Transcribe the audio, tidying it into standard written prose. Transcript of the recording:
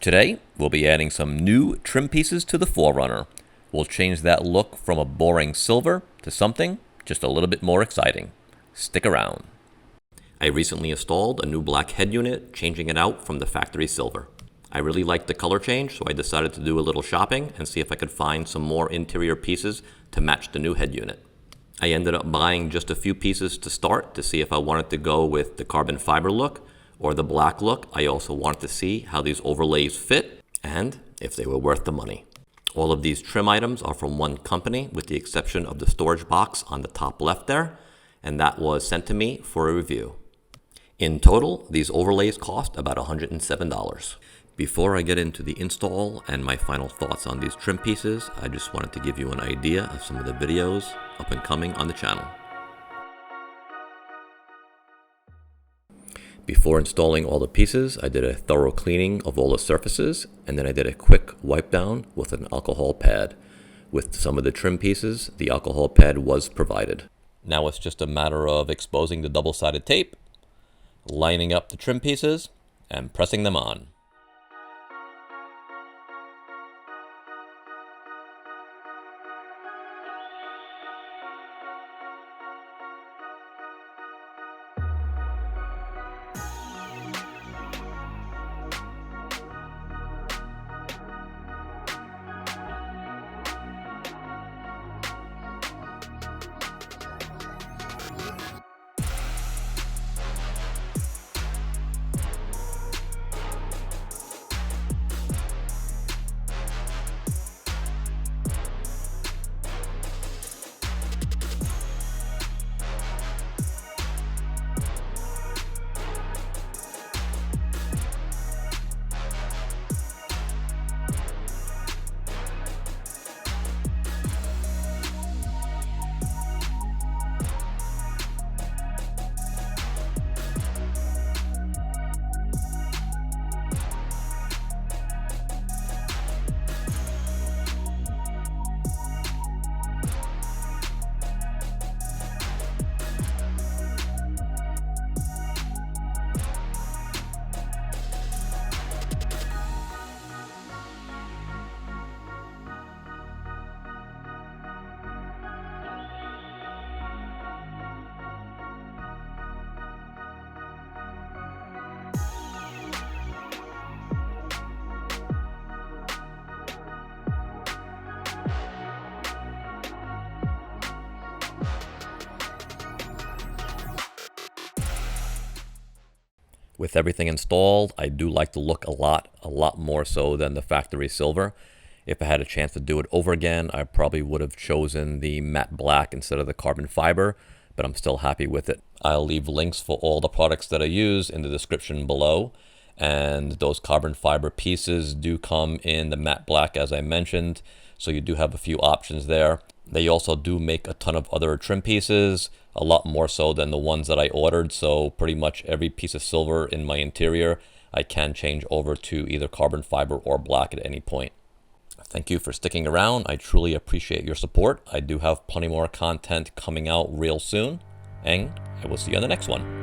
Today, we'll be adding some new trim pieces to the 4Runner. We'll change that look from a boring silver to something just a little bit more exciting. Stick around. I recently installed a new black head unit, changing it out from the factory silver. I really liked the color change, so I decided to do a little shopping and see if I could find some more interior pieces to match the new head unit. I ended up buying just a few pieces to start to see if I wanted to go with the carbon fiber look or the black look. I also wanted to see how these overlays fit and if they were worth the money. All of these trim items are from one company with the exception of the storage box on the top left there, and that was sent to me for a review. In total, these overlays cost about $107. Before I get into the install and my final thoughts on these trim pieces, I just wanted to give you an idea of some of the videos up and coming on the channel. Before installing all the pieces, I did a thorough cleaning of all the surfaces, and then I did a quick wipe down with an alcohol pad. With some of the trim pieces, the alcohol pad was provided. Now it's just a matter of exposing the double-sided tape, lining up the trim pieces, and pressing them on. With everything installed, I do like the look a lot more so than the factory silver. If I had a chance to do it over again, I probably would have chosen the matte black instead of the carbon fiber, but I'm still happy with it. I'll leave links for all the products that I use in the description below, and those carbon fiber pieces do come in the matte black as I mentioned, so you do have a few options there. They also do make a ton of other trim pieces, a lot more so than the ones that I ordered, so pretty much every piece of silver in my interior I can change over to either carbon fiber or black at any point. Thank you for sticking around. I truly appreciate your support. I do have plenty more content coming out real soon, and I will see you on the next one.